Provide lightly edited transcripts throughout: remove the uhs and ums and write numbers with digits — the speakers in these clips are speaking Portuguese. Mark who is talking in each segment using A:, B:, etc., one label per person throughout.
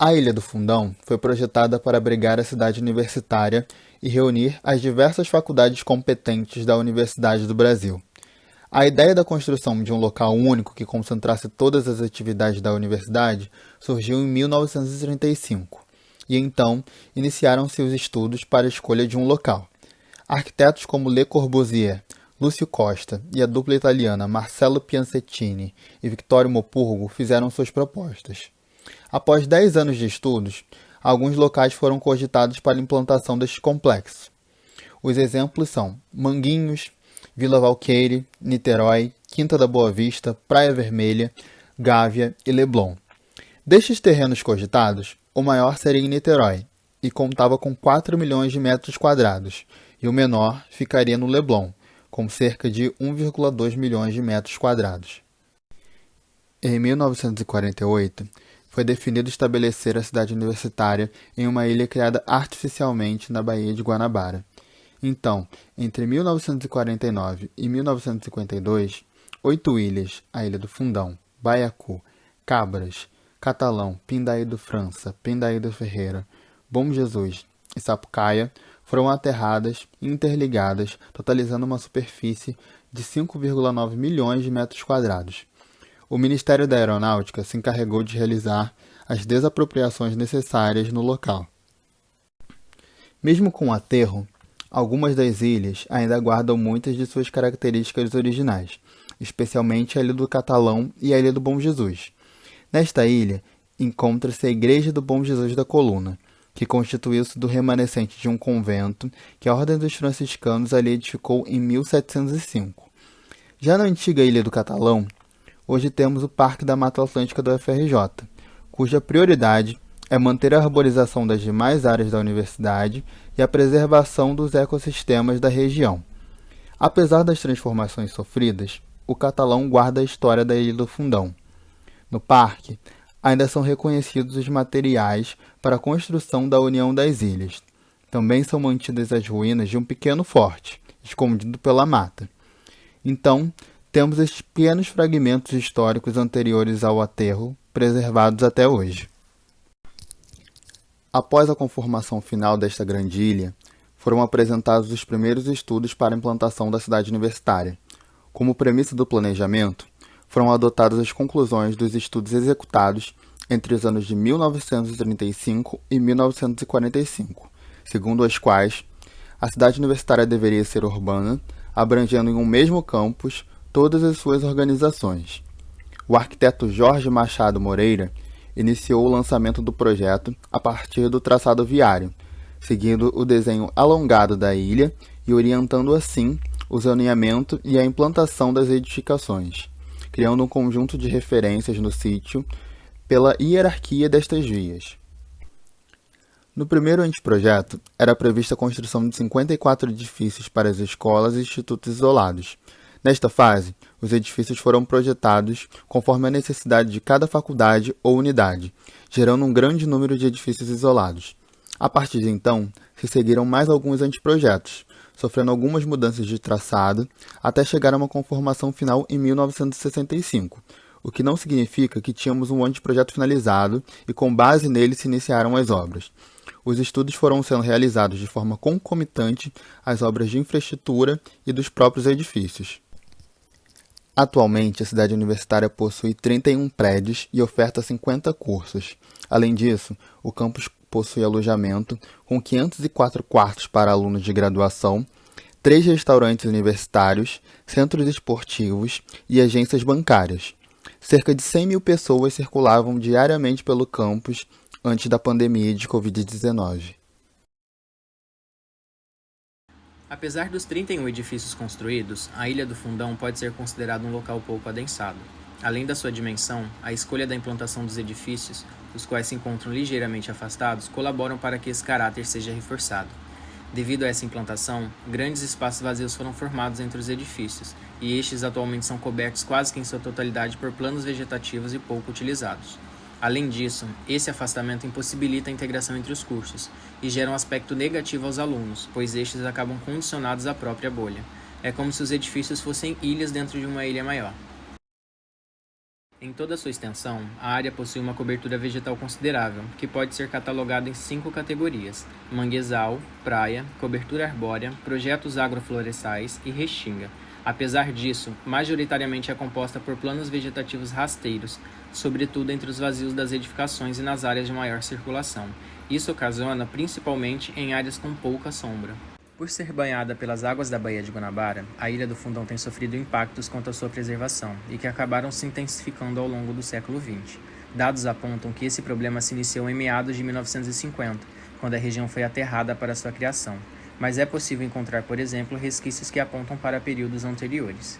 A: A Ilha do Fundão foi projetada para abrigar a cidade universitária e reunir as diversas faculdades competentes da Universidade do Brasil. A ideia da construção de um local único que concentrasse todas as atividades da universidade surgiu em 1935, e então iniciaram-se os estudos para a escolha de um local. Arquitetos como Le Corbusier, Lúcio Costa e a dupla italiana Marcello Piancentini e Vittorio Mopurgo fizeram suas propostas. Após 10 anos de estudos, alguns locais foram cogitados para a implantação deste complexo. Os exemplos são Manguinhos, Vila Valqueire, Niterói, Quinta da Boa Vista, Praia Vermelha, Gávea e Leblon. Destes terrenos cogitados, o maior seria em Niterói, e contava com 4 milhões de metros quadrados, e o menor ficaria no Leblon, com cerca de 1,2 milhões de metros quadrados. Em 1948, foi definido estabelecer a cidade universitária em uma ilha criada artificialmente na Baía de Guanabara. Então, entre 1949 e 1952, 8 ilhas, a Ilha do Fundão, Baiacu, Cabras, Catalão, Pindaí do França, Pindaí do Ferreira, Bom Jesus e Sapucaia, foram aterradas e interligadas, totalizando uma superfície de 5,9 milhões de metros quadrados. O Ministério da Aeronáutica se encarregou de realizar as desapropriações necessárias no local. Mesmo com o aterro, algumas das ilhas ainda guardam muitas de suas características originais, especialmente a Ilha do Catalão e a Ilha do Bom Jesus. Nesta ilha, encontra-se a Igreja do Bom Jesus da Coluna, que constituiu-se do remanescente de um convento que a Ordem dos Franciscanos ali edificou em 1705. Já na antiga Ilha do Catalão, hoje temos o Parque da Mata Atlântica do UFRJ, cuja prioridade é manter a arborização das demais áreas da universidade e a preservação dos ecossistemas da região. Apesar das transformações sofridas, o Catalão guarda a história da Ilha do Fundão. No parque, ainda são reconhecidos os materiais para a construção da União das Ilhas. Também são mantidas as ruínas de um pequeno forte, escondido pela mata. Então, temos estes pequenos fragmentos históricos anteriores ao aterro, preservados até hoje. Após a conformação final desta grande ilha, foram apresentados os primeiros estudos para a implantação da cidade universitária. Como premissa do planejamento, foram adotadas as conclusões dos estudos executados entre os anos de 1935 e 1945, segundo as quais a cidade universitária deveria ser urbana, abrangendo em um mesmo campus todas as suas organizações. O arquiteto Jorge Machado Moreira iniciou o lançamento do projeto a partir do traçado viário, seguindo o desenho alongado da ilha e orientando assim o zoneamento e a implantação das edificações, criando um conjunto de referências no sítio pela hierarquia destas vias. No primeiro anteprojeto, era prevista a construção de 54 edifícios para as escolas e institutos isolados. Nesta fase, os edifícios foram projetados conforme a necessidade de cada faculdade ou unidade, gerando um grande número de edifícios isolados. A partir de então, se seguiram mais alguns anteprojetos, sofrendo algumas mudanças de traçado, até chegar a uma conformação final em 1965, o que não significa que tínhamos um anteprojeto finalizado e com base nele se iniciaram as obras. Os estudos foram sendo realizados de forma concomitante às obras de infraestrutura e dos próprios edifícios. Atualmente, a cidade universitária possui 31 prédios e oferta 50 cursos. Além disso, o campus possui alojamento com 504 quartos para alunos de graduação, 3 restaurantes universitários, centros esportivos e agências bancárias. Cerca de 100 mil pessoas circulavam diariamente pelo campus antes da pandemia de Covid-19.
B: Apesar dos 31 edifícios construídos, a Ilha do Fundão pode ser considerada um local pouco adensado. Além da sua dimensão, a escolha da implantação dos edifícios, os quais se encontram ligeiramente afastados, colaboram para que esse caráter seja reforçado. Devido a essa implantação, grandes espaços vazios foram formados entre os edifícios, e estes atualmente são cobertos quase que em sua totalidade por planos vegetativos e pouco utilizados. Além disso, esse afastamento impossibilita a integração entre os cursos e gera um aspecto negativo aos alunos, pois estes acabam condicionados à própria bolha. É como se os edifícios fossem ilhas dentro de uma ilha maior. Em toda a sua extensão, a área possui uma cobertura vegetal considerável, que pode ser catalogada em 5 categorias: manguezal, praia, cobertura arbórea, projetos agroflorestais e restinga. Apesar disso, majoritariamente é composta por planos vegetativos rasteiros, sobretudo entre os vazios das edificações e nas áreas de maior circulação. Isso ocasiona principalmente em áreas com pouca sombra. Por ser banhada pelas águas da Baía de Guanabara, a Ilha do Fundão tem sofrido impactos quanto à sua preservação e que acabaram se intensificando ao longo do século XX. Dados apontam que esse problema se iniciou em meados de 1950, quando a região foi aterrada para sua criação, mas é possível encontrar, por exemplo, resquícios que apontam para períodos anteriores.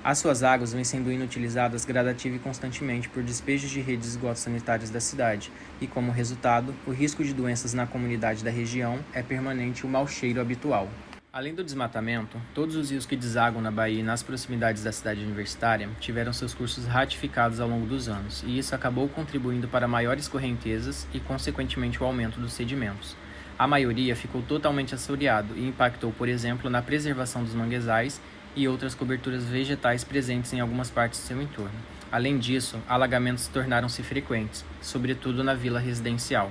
B: As suas águas vêm sendo inutilizadas gradativa e constantemente por despejos de redes de esgotos sanitários da cidade, e como resultado, o risco de doenças na comunidade da região é permanente e o mau cheiro habitual. Além do desmatamento, todos os rios que desaguam na Baía e nas proximidades da cidade universitária tiveram seus cursos ratificados ao longo dos anos, e isso acabou contribuindo para maiores correntezas e, consequentemente, o aumento dos sedimentos. A maioria ficou totalmente assoreado e impactou, por exemplo, na preservação dos manguezais e outras coberturas vegetais presentes em algumas partes de seu entorno. Além disso, alagamentos tornaram-se frequentes, sobretudo na vila residencial.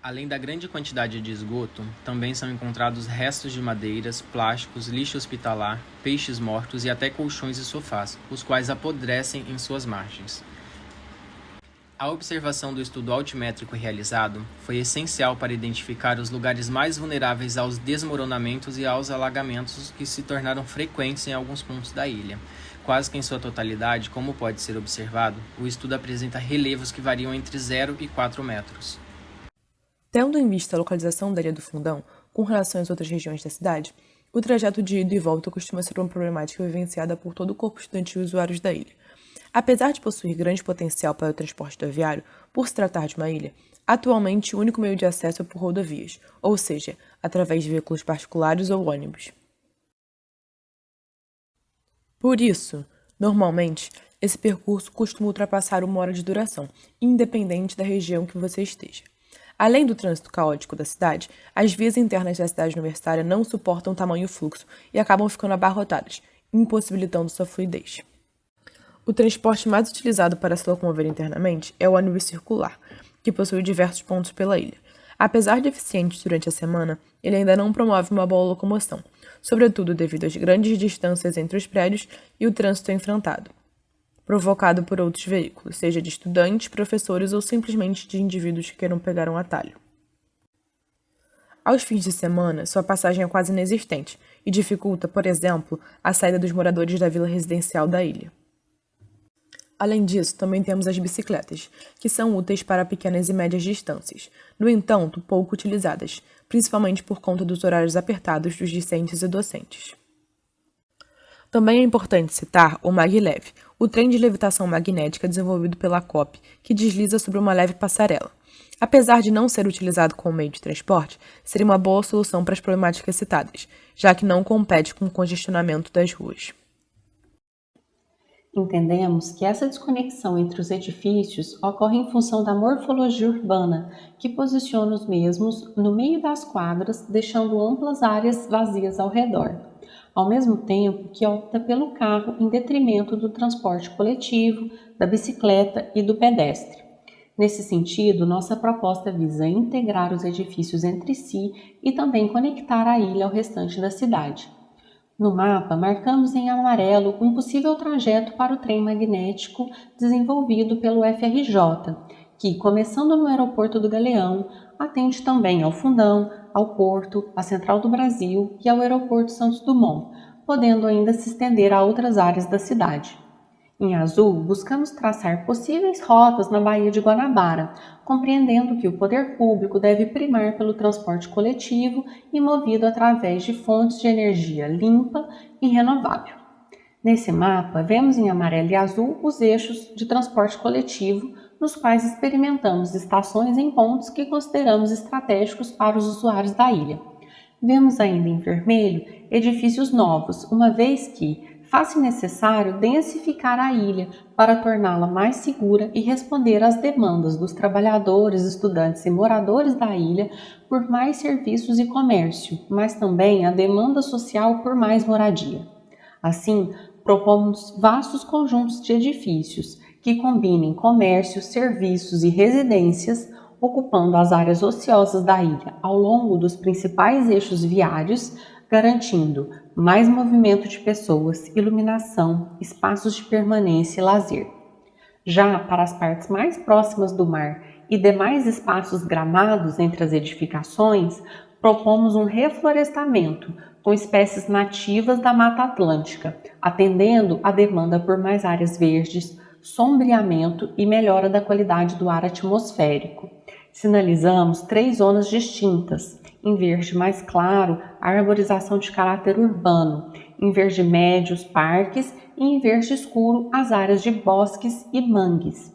B: Além da grande quantidade de esgoto, também são encontrados restos de madeiras, plásticos, lixo hospitalar, peixes mortos e até colchões e sofás, os quais apodrecem em suas margens. A observação do estudo altimétrico realizado foi essencial para identificar os lugares mais vulneráveis aos desmoronamentos e aos alagamentos que se tornaram frequentes em alguns pontos da ilha. Quase que em sua totalidade, como pode ser observado, o estudo apresenta relevos que variam entre 0 e 4 metros.
C: Tendo em vista a localização da Ilha do Fundão com relação às outras regiões da cidade, o trajeto de ida e volta costuma ser uma problemática vivenciada por todo o corpo estudantil e usuários da ilha. Apesar de possuir grande potencial para o transporte aviário, por se tratar de uma ilha, atualmente o único meio de acesso é por rodovias, ou seja, através de veículos particulares ou ônibus. Por isso, normalmente, esse percurso costuma ultrapassar 1 hora de duração, independente da região que você esteja. Além do trânsito caótico da cidade, as vias internas da cidade universitária não suportam tamanho fluxo e acabam ficando abarrotadas, impossibilitando sua fluidez. O transporte mais utilizado para se locomover internamente é o ônibus circular, que possui diversos pontos pela ilha. Apesar de eficiente durante a semana, ele ainda não promove uma boa locomoção, sobretudo devido às grandes distâncias entre os prédios e o trânsito enfrentado, provocado por outros veículos, seja de estudantes, professores ou simplesmente de indivíduos que queiram pegar um atalho. Aos fins de semana, sua passagem é quase inexistente e dificulta, por exemplo, a saída dos moradores da vila residencial da ilha. Além disso, também temos as bicicletas, que são úteis para pequenas e médias distâncias, no entanto, pouco utilizadas, principalmente por conta dos horários apertados dos discentes e docentes. Também é importante citar o maglev, o trem de levitação magnética desenvolvido pela COP, que desliza sobre uma leve passarela. Apesar de não ser utilizado como meio de transporte, seria uma boa solução para as problemáticas citadas, já que não compete com o congestionamento das ruas.
D: Entendemos que essa desconexão entre os edifícios ocorre em função da morfologia urbana, que posiciona os mesmos no meio das quadras, deixando amplas áreas vazias ao redor, ao mesmo tempo que opta pelo carro em detrimento do transporte coletivo, da bicicleta e do pedestre. Nesse sentido, nossa proposta visa integrar os edifícios entre si e também conectar a ilha ao restante da cidade. No mapa, marcamos em amarelo um possível trajeto para o trem magnético desenvolvido pelo FRJ, que, começando no aeroporto do Galeão, atende também ao Fundão, ao Porto, à Central do Brasil e ao aeroporto Santos Dumont, podendo ainda se estender a outras áreas da cidade. Em azul, buscamos traçar possíveis rotas na Baía de Guanabara, compreendendo que o poder público deve primar pelo transporte coletivo e movido através de fontes de energia limpa e renovável. Nesse mapa, vemos em amarelo e azul os eixos de transporte coletivo, nos quais experimentamos estações em pontos que consideramos estratégicos para os usuários da ilha. Vemos ainda em vermelho edifícios novos, uma vez que faz-se necessário densificar a ilha para torná-la mais segura e responder às demandas dos trabalhadores, estudantes e moradores da ilha por mais serviços e comércio, mas também à demanda social por mais moradia. Assim, propomos vastos conjuntos de edifícios que combinem comércio, serviços e residências, ocupando as áreas ociosas da ilha ao longo dos principais eixos viários, garantindo mais movimento de pessoas, iluminação, espaços de permanência e lazer. Já para as partes mais próximas do mar e demais espaços gramados entre as edificações, propomos um reflorestamento com espécies nativas da Mata Atlântica, atendendo à demanda por mais áreas verdes, sombreamento e melhora da qualidade do ar atmosférico. Sinalizamos 3 zonas distintas: em verde mais claro, a arborização de caráter urbano; em verde médio, os parques; e em verde escuro, as áreas de bosques e mangues.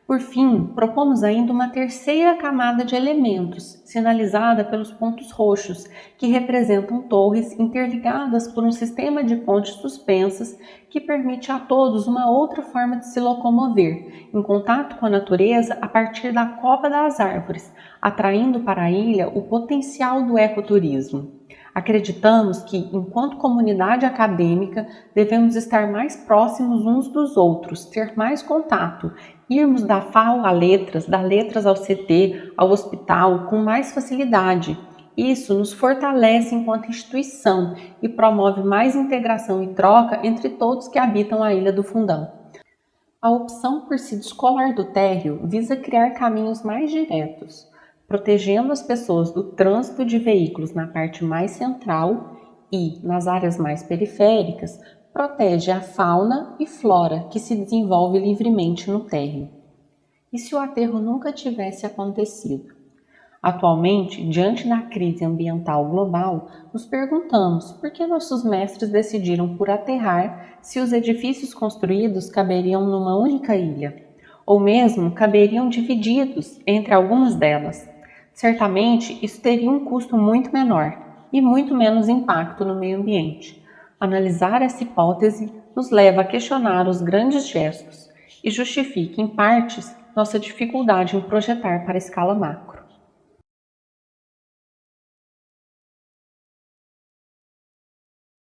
D: Por fim, propomos ainda uma terceira camada de elementos, sinalizada pelos pontos roxos, que representam torres interligadas por um sistema de pontes suspensas que permite a todos uma outra forma de se locomover, em contato com a natureza a partir da copa das árvores, atraindo para a ilha o potencial do ecoturismo. Acreditamos que, enquanto comunidade acadêmica, devemos estar mais próximos uns dos outros, ter mais contato, irmos da FAO a letras, da letras ao CT, ao hospital, com mais facilidade. Isso nos fortalece enquanto instituição e promove mais integração e troca entre todos que habitam a Ilha do Fundão. A opção por se descolar do térreo visa criar caminhos mais diretos, protegendo as pessoas do trânsito de veículos na parte mais central e, nas áreas mais periféricas, protege a fauna e flora que se desenvolve livremente no térreo. E se o aterro nunca tivesse acontecido? Atualmente, diante da crise ambiental global, nos perguntamos por que nossos mestres decidiram por aterrar se os edifícios construídos caberiam numa única ilha, ou mesmo caberiam divididos entre algumas delas. Certamente, isso teria um custo muito menor e muito menos impacto no meio ambiente. Analisar essa hipótese nos leva a questionar os grandes gestos e justifica, em partes, nossa dificuldade em projetar para a escala macro.